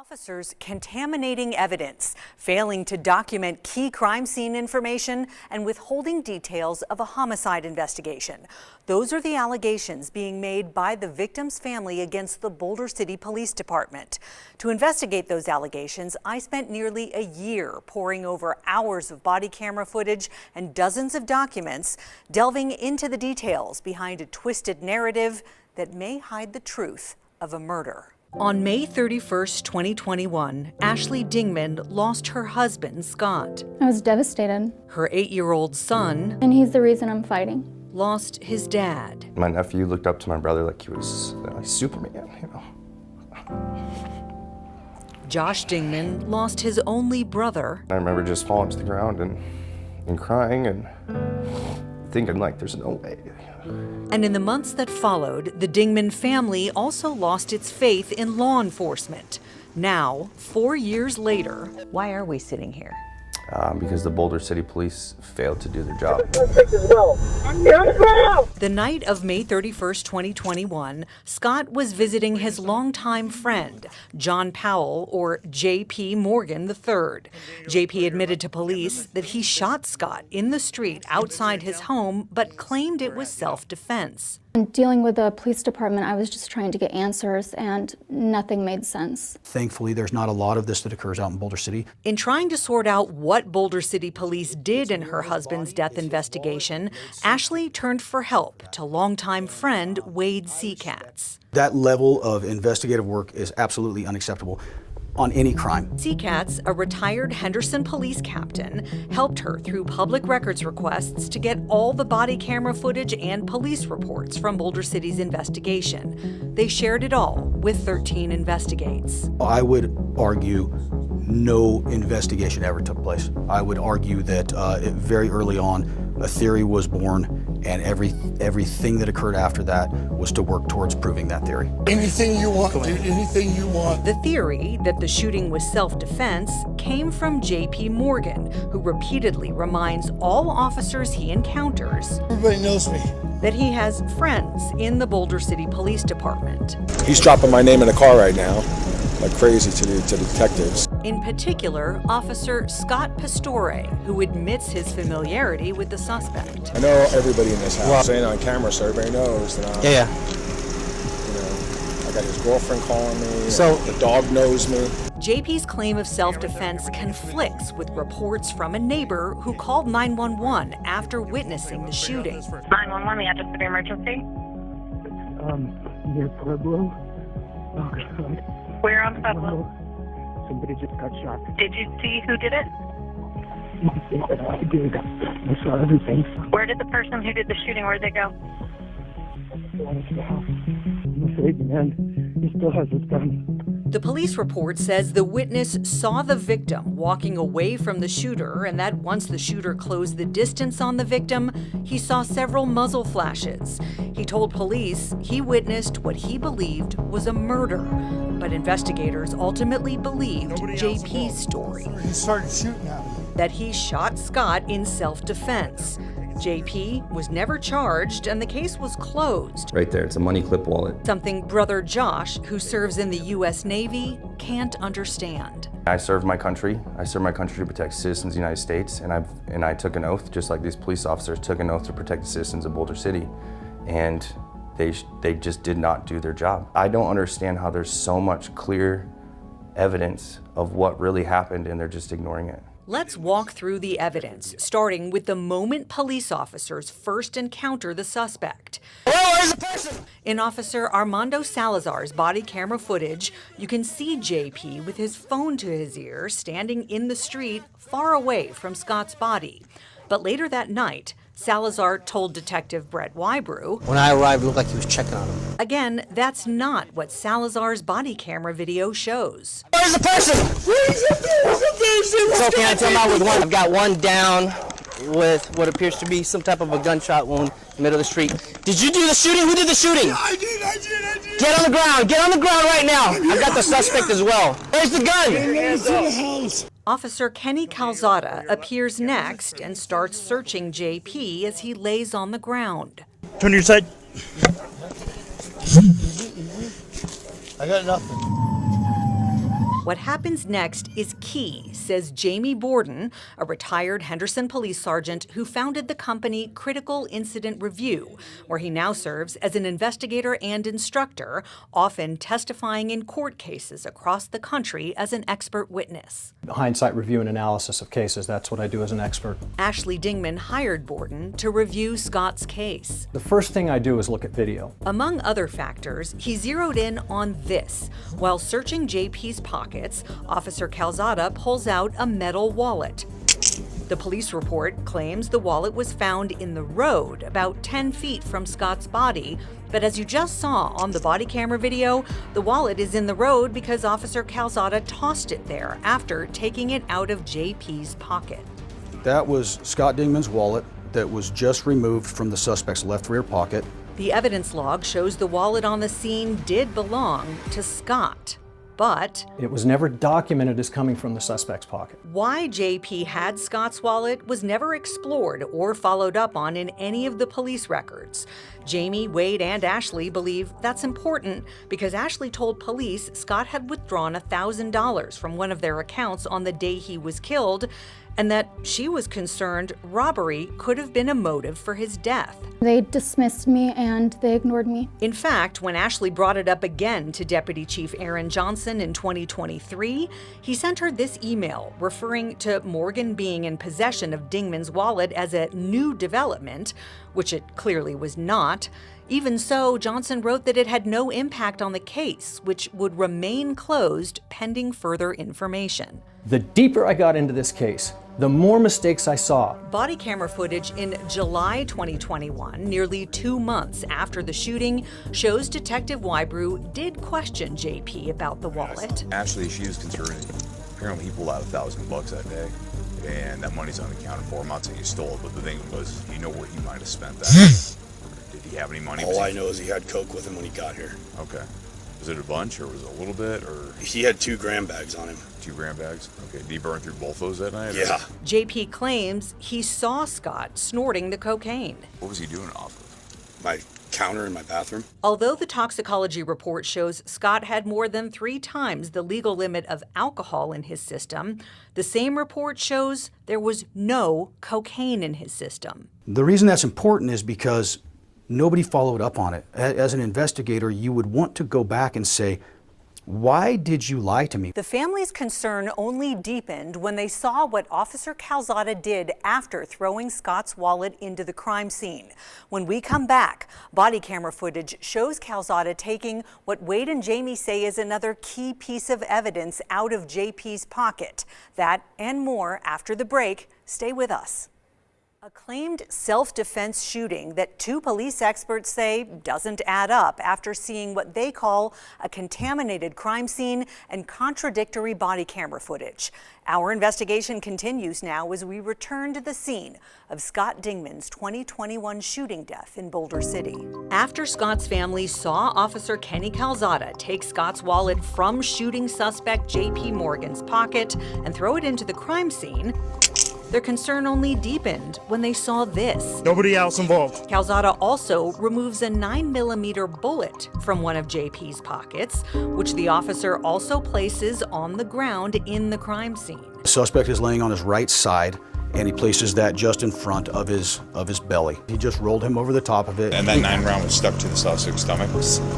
Officers contaminating evidence, failing to document key crime scene information, and withholding details of a homicide investigation. Those are the allegations being made by the victim's family against the Boulder City Police Department. To investigate those allegations, I spent nearly a year poring over hours of body camera footage and dozens of documents, delving into the details behind a twisted narrative that may hide the truth of a murder. On May 31st, 2021, Ashley Dingman lost her husband, Scott. I was devastated. Her 8-year-old son, And he's the reason I'm fighting. lost his dad. My nephew looked up to my brother like he was like Superman, you know. Josh Dingman lost his only brother. I remember just falling to the ground and crying and thinking like there's no way. And in the months that followed, the Dingman family also lost its faith in law enforcement. Now, 4 years later, why are we sitting here? Because the Boulder City Police failed to do their job. The night of May 31st, 2021, Scott was visiting his longtime friend, John Powell, or J.P. Morgan III. J.P. admitted to police that he shot Scott in the street outside his home, but claimed it was self-defense. And dealing with the police department, I was just trying to get answers, and nothing made sense. Thankfully, there's not a lot of this that occurs out in Boulder City. In trying to sort out what Boulder City police did in her husband's death investigation, Ashley turned for help to longtime friend Wade Seacatz. That level of investigative work is absolutely unacceptable on any crime. Seacatz, a retired Henderson police captain, helped her through public records requests to get all the body camera footage and police reports from Boulder City's investigation. They shared it all with 13 Investigates. I would argue no investigation ever took place. I would argue that very early on, a theory was born, and everything that occurred after that was to work towards proving that theory. Anything you want, do anything you want. The theory that the shooting was self-defense came from J.P. Morgan, who repeatedly reminds all officers he encounters Everybody knows me. that he has friends in the Boulder City Police Department. He's dropping my name in a car right now, like crazy to the detectives. In particular, Officer Scott Pastore, who admits his familiarity with the suspect. I know everybody in this house. Saying on camera, so everybody knows that I'm, you know, I got his girlfriend calling me. So the dog knows me. JP's claim of self-defense conflicts with reports from a neighbor who called 911 after witnessing the shooting. 911, the address of the emergency. Near Pueblo. Oh, God. Where on Pueblo? Somebody just got shot. Did you see who did it? I did. I saw everything. Where did the person who did the shooting, where'd they go? I'm afraid the man, he still has his gun. The police report says the witness saw the victim walking away from the shooter, and that once the shooter closed the distance on the victim, he saw several muzzle flashes. He told police he witnessed what he believed was a murder, but investigators ultimately believed JP's story, He started shooting at me. that he shot Scott in self-defense. JP was never charged, and the case was closed. Right there, it's a money clip wallet. Something brother Josh, who serves in the U.S. Navy, can't understand. I served my country. I served my country to protect citizens of the United States, and I took an oath, just like these police officers took an oath to protect the citizens of Boulder City, and they just did not do their job. I don't understand how there's so much clear evidence of what really happened and they're just ignoring it. Let's walk through the evidence, starting with the moment police officers first encounter the suspect. In Officer Armando Salazar's body camera footage, you can see JP with his phone to his ear, standing in the street far away from Scott's body. But later that night, Salazar told Detective Brett Wybrew, "When I arrived, it looked like he was checking on him." Again, that's not what Salazar's body camera video shows. Where's the person? It's okay, I tell him out with one. I've got one down with what appears to be some type of a gunshot wound in the middle of the street. Did you do the shooting? Who did the shooting? I did. Get on the ground. Get on the ground right now. I've got the suspect as well. Where's the gun? Officer Kenny Calzada appears next and starts searching JP as he lays on the ground. Turn to your side. I got nothing. What happens next is key, says Jamie Borden, a retired Henderson police sergeant who founded the company Critical Incident Review, where he now serves as an investigator and instructor, often testifying in court cases across the country as an expert witness. Hindsight review and analysis of cases, that's what I do as an expert. Ashley Dingman hired Borden to review Scott's case. The first thing I do is look at video. Among other factors, he zeroed in on this. While searching JP's pockets, Officer Calzada pulls out a metal wallet. The police report claims the wallet was found in the road, about 10 feet from Scott's body. But as you just saw on the body camera video, the wallet is in the road because Officer Calzada tossed it there after taking it out of JP's pocket. That was Scott Dingman's wallet that was just removed from the suspect's left rear pocket. The evidence log shows the wallet on the scene did belong to Scott. But it was never documented as coming from the suspect's pocket. Why JP had Scott's wallet was never explored or followed up on in any of the police records. Jamie, Wade, and Ashley believe that's important because Ashley told police Scott had withdrawn $1,000 from one of their accounts on the day he was killed, and that she was concerned robbery could have been a motive for his death. They dismissed me and they ignored me. In fact, when Ashley brought it up again to Deputy Chief Aaron Johnson in 2023, he sent her this email referring to Morgan being in possession of Dingman's wallet as a new development, which it clearly was not. Even so, Johnson wrote that it had no impact on the case, which would remain closed pending further information. The deeper I got into this case, the more mistakes I saw. Body camera footage in July 2021, nearly 2 months after the shooting, shows Detective Wybrew did question JP about the wallet. Ashley, she was concerned. Apparently he pulled out $1,000 that day, and that money's unaccounted for. I'm not saying he stole it, but the thing was, you know where he might have spent that. Did he have any money? All I know is he had Coke with him when he got here. Okay. Was it a bunch, or was it a little bit, or? He had 2 gram bags on him. 2 gram bags? Okay, did he burn through both those that night? Yeah. JP claims he saw Scott snorting the cocaine. What was he doing off of? My counter in my bathroom. Although the toxicology report shows Scott had more than 3 times the legal limit of alcohol in his system, the same report shows there was no cocaine in his system. The reason that's important is because nobody followed up on it. As an investigator, you would want to go back and say, why did you lie to me? The family's concern only deepened when they saw what Officer Calzada did after throwing Scott's wallet into the crime scene. When we come back, body camera footage shows Calzada taking what Wade and Jamie say is another key piece of evidence out of JP's pocket. That and more after the break. Stay with us. A claimed self-defense shooting that 2 police experts say doesn't add up after seeing what they call a contaminated crime scene and contradictory body camera footage. Our investigation continues now as we return to the scene of Scott Dingman's 2021 shooting death in Boulder City. After Scott's family saw Officer Kenny Calzada take Scott's wallet from shooting suspect JP Morgan's pocket and throw it into the crime scene, their concern only deepened when they saw this. Nobody else involved. Calzada also removes a 9mm bullet from one of JP's pockets, which the officer also places on the ground in the crime scene. The suspect is laying on his right side, and he places that just in front of his belly. He just rolled him over the top of it. And that 9 round was stuck to the suspect's stomach?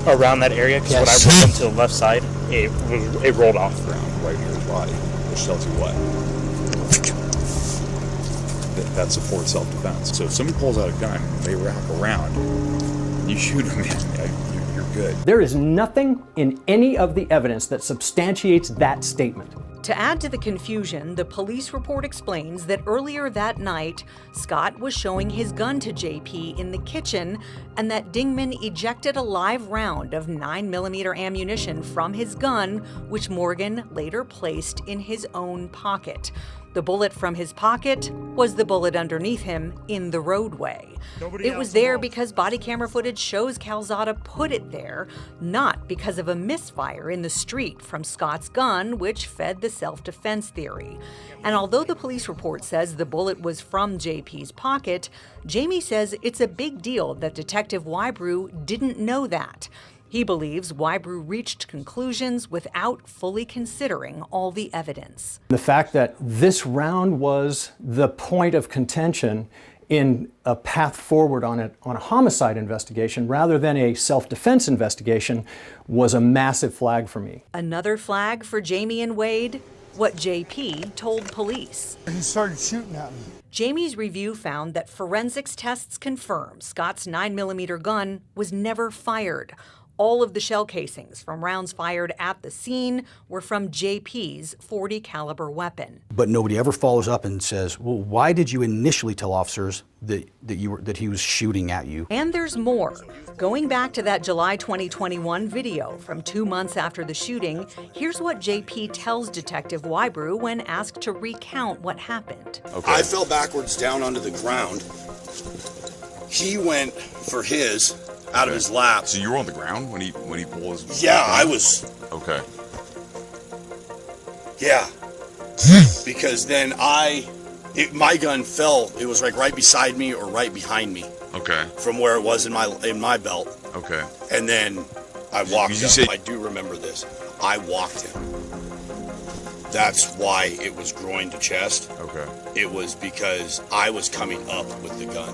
Around that area, because when I rolled him to the left side, it rolled off. Right near his body, which tells you what? That supports self-defense. So if somebody pulls out a gun, they wrap around, you shoot them, you're good. There is nothing in any of the evidence that substantiates that statement. To add to the confusion, the police report explains that earlier that night, Scott was showing his gun to JP in the kitchen and that Dingman ejected a live round of 9mm ammunition from his gun, which Morgan later placed in his own pocket. The bullet from his pocket was the bullet underneath him in the roadway. It was there because body camera footage shows Calzada put it there, not because of a misfire in the street from Scott's gun, which fed the self-defense theory. And although the police report says the bullet was from JP's pocket, Jamie says it's a big deal that Detective Wybrew didn't know that. He believes Wybrew reached conclusions without fully considering all the evidence. The fact that this round was the point of contention in a path forward on a homicide investigation rather than a self-defense investigation was a massive flag for me. Another flag for Jamie and Wade, what JP told police. He started shooting at me. Jamie's review found that forensics tests confirm Scott's 9mm gun was never fired. All of the shell casings from rounds fired at the scene were from JP's .40 caliber weapon. But nobody ever follows up and says, well, why did you initially tell officers that he was shooting at you? And there's more. Going back to that July 2021 video from 2 months after the shooting, here's what JP tells Detective Wybrew when asked to recount what happened. Okay. I fell backwards down onto the ground. He went for his out of his lap. So you were on the ground when he pulled his... Yeah, I was. Okay. Yeah. Because then my gun fell. It was like right beside me or right behind me. Okay. From where it was in my belt. Okay. And then I walked him. say... I do remember this. I walked him. That's why it was groin to chest. Okay. It was because I was coming up with the gun,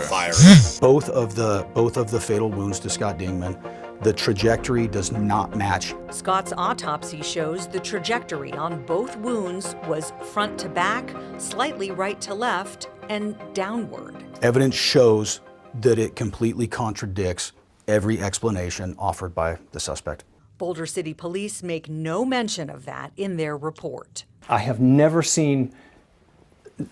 firing. Both of the fatal wounds to Scott Dingman, the trajectory does not match. Scott's autopsy shows the trajectory on both wounds was front to back, slightly right to left, and downward. Evidence shows that it completely contradicts every explanation offered by the suspect. Boulder City Police make no mention of that in their report. I have never seen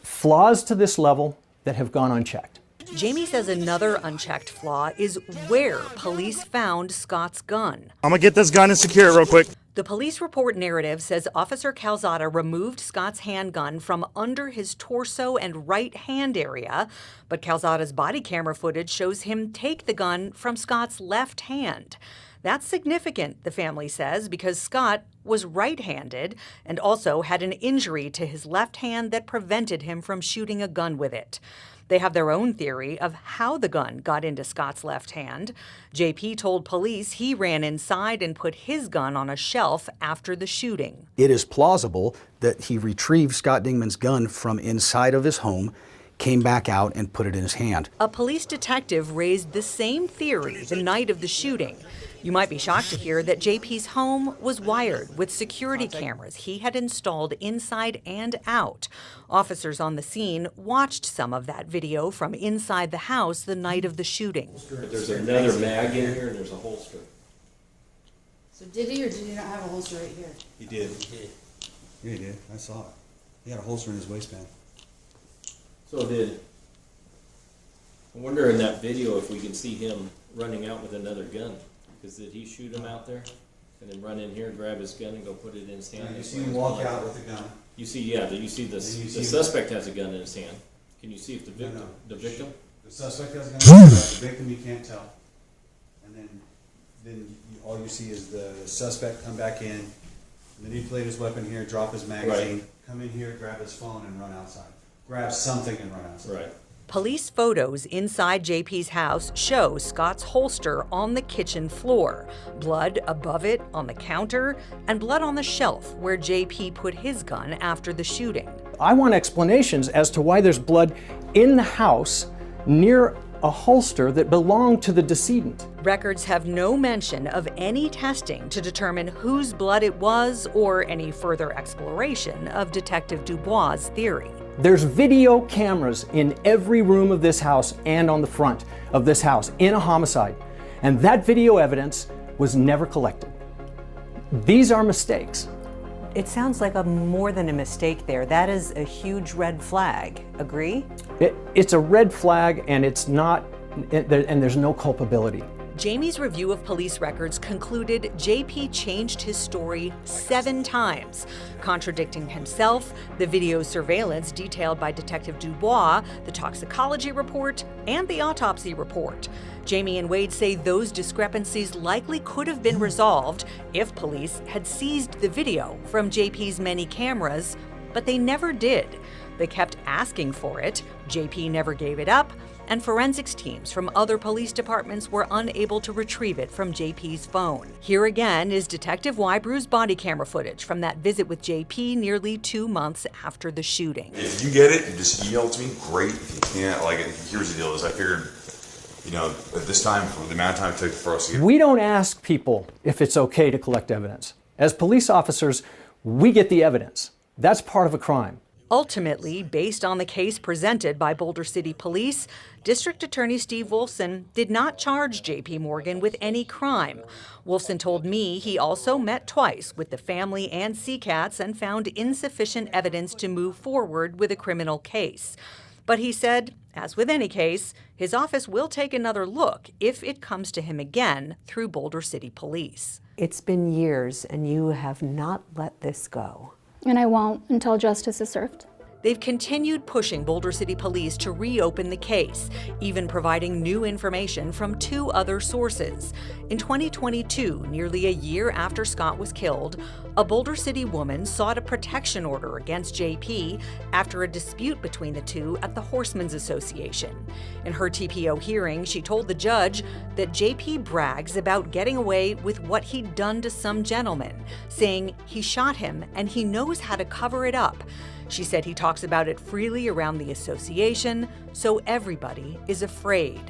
flaws to this level that have gone unchecked. Jamie says another unchecked flaw is where police found Scott's gun. I'm gonna get this gun and secure it real quick. The police report narrative says Officer Calzada removed Scott's handgun from under his torso and right hand area, but Calzada's body camera footage shows him take the gun from Scott's left hand. That's significant, the family says, because Scott was right-handed and also had an injury to his left hand that prevented him from shooting a gun with it. They have their own theory of how the gun got into Scott's left hand. JP told police he ran inside and put his gun on a shelf after the shooting. It is plausible that he retrieved Scott Dingman's gun from inside of his home, came back out and put it in his hand. A police detective raised the same theory the night of the shooting. You might be shocked to hear that JP's home was wired with security cameras he had installed inside and out. Officers on the scene watched some of that video from inside the house the night of the shooting. There's another mag in here and there's a holster. So did he or did he not have a holster right here? He did. Yeah, he did. I saw it. He had a holster in his waistband. So I wonder in that video if we can see him running out with another gun. Because did he shoot him out there? And then run in here, grab his gun, and go put it in his hand? You see him walk out with a gun. You see, yeah, you see the suspect has a gun in his hand. Can you see if the victim? No. The victim? The suspect has a gun in his hand. The victim you can't tell. And then all you see is the suspect come back in, manipulate his weapon here, drop his magazine, come in here, grab his phone, and run outside. Grab something and run outside. Right. Police photos inside JP's house show Scott's holster on the kitchen floor, blood above it on the counter, and blood on the shelf where JP put his gun after the shooting. I want explanations as to why there's blood in the house near a holster that belonged to the decedent. Records have no mention of any testing to determine whose blood it was or any further exploration of Detective Dubois' theory. There's video cameras in every room of this house and on the front of this house in a homicide, and that video evidence was never collected. These are mistakes. It sounds like more than a mistake there. That is a huge red flag. Agree? It's a red flag, and it's not, and there's no culpability. Jamie's review of police records concluded JP changed his story 7 times, contradicting himself, the video surveillance detailed by Detective Dubois, the toxicology report, and the autopsy report. Jamie and Wade say those discrepancies likely could have been resolved if police had seized the video from JP's many cameras, but they never did. They kept asking for it, JP never gave it up, and forensics teams from other police departments were unable to retrieve it from JP's phone. Here again is Detective Wybrew's body camera footage from that visit with JP nearly 2 months after the shooting. If you get it, you just email it to me. Great. If you can't, like, here's the deal: is I figured, you know, at this time, for the amount of time it took for us to get. We don't ask people if it's okay to collect evidence. As police officers, we get the evidence. That's part of a crime. Ultimately, based on the case presented by Boulder City Police, District Attorney Steve Wolfson did not charge JP Morgan with any crime. Wolfson told me he also met twice with the family and CCATs and found insufficient evidence to move forward with a criminal case. But he said, as with any case, his office will take another look if it comes to him again through Boulder City Police. It's been years and you have not let this go. And I won't until justice is served. They've continued pushing Boulder City Police to reopen the case, even providing new information from 2 other sources. In 2022, nearly a year after Scott was killed, a Boulder City woman sought a protection order against JP after a dispute between the two at the Horsemen's Association. In her TPO hearing, she told the judge that JP brags about getting away with what he'd done to some gentleman, saying he shot him and he knows how to cover it up. She said he talks about it freely around the association, so everybody is afraid.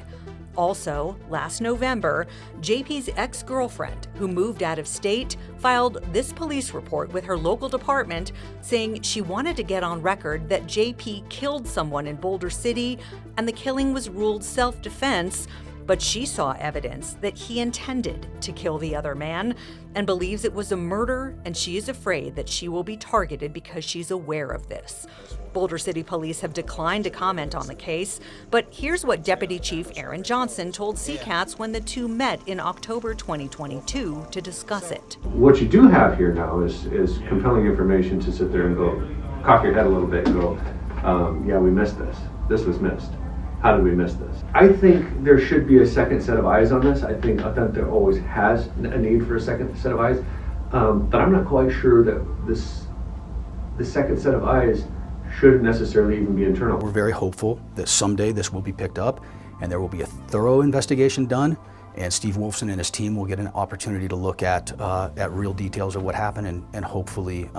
Also, last November, JP's ex-girlfriend, who moved out of state, filed this police report with her local department saying she wanted to get on record that JP killed someone in Boulder City and the killing was ruled self-defense, but she saw evidence that he intended to kill the other man and believes it was a murder, and she is afraid that she will be targeted because she's aware of this. Boulder City Police have declined to comment on the case, but here's what Deputy Chief Aaron Johnson told CCATS when the two met in October 2022 to discuss it. What you do have here now is compelling information to sit there and go, cock your head a little bit and go, yeah, we missed this. This was missed. How did we miss this? I think there should be a second set of eyes on this. I think there always has a need for a second set of eyes, but I'm not quite sure that the second set of eyes shouldn't necessarily even be internal. We're very hopeful that someday this will be picked up and there will be a thorough investigation done, and Steve Wolfson and his team will get an opportunity to look at real details of what happened and hopefully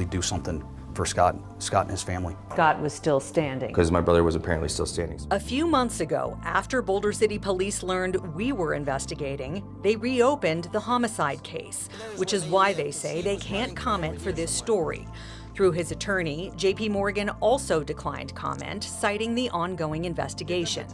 do something for Scott and his family. Scott was still standing. Because my brother was apparently still standing. A few months ago, after Boulder City Police learned we were investigating, they reopened the homicide case, which is why they say they can't comment for this story. Through his attorney, JP Morgan also declined comment, citing the ongoing investigation.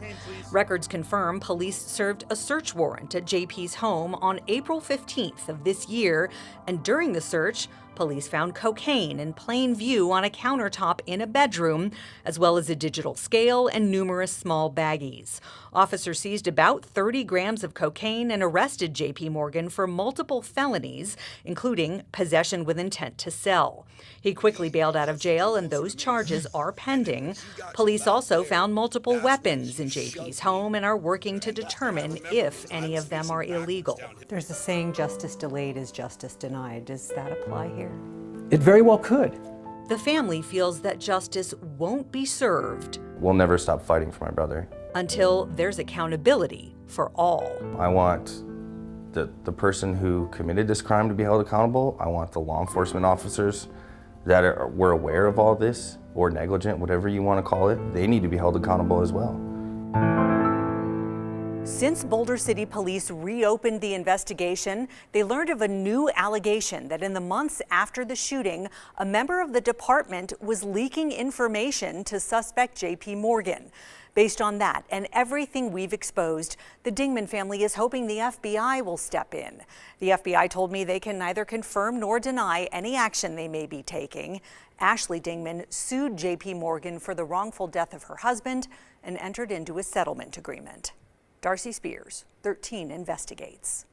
Records confirm police served a search warrant at JP's home on April 15th of this year, and during the search, police found cocaine in plain view on a countertop in a bedroom, as well as a digital scale and numerous small baggies. Officers seized about 30 grams of cocaine and arrested JP Morgan for multiple felonies, including possession with intent to sell. He quickly bailed out of jail, and those charges are pending. Police also found multiple weapons in JP's home and are working to determine if any of them are illegal. There's a saying, justice delayed is justice denied. Does that apply here? It very well could. The family feels that justice won't be served. We'll never stop fighting for my brother. Until there's accountability for all. I want the person who committed this crime to be held accountable. I want the law enforcement officers that were aware of all this, or negligent, whatever you want to call it. They need to be held accountable as well. Since Boulder City Police reopened the investigation, they learned of a new allegation that in the months after the shooting, a member of the department was leaking information to suspect JP Morgan. Based on that and everything we've exposed, the Dingman family is hoping the FBI will step in. The FBI told me they can neither confirm nor deny any action they may be taking. Ashley Dingman sued JP Morgan for the wrongful death of her husband and entered into a settlement agreement. Darcy Spears, 13 Investigates.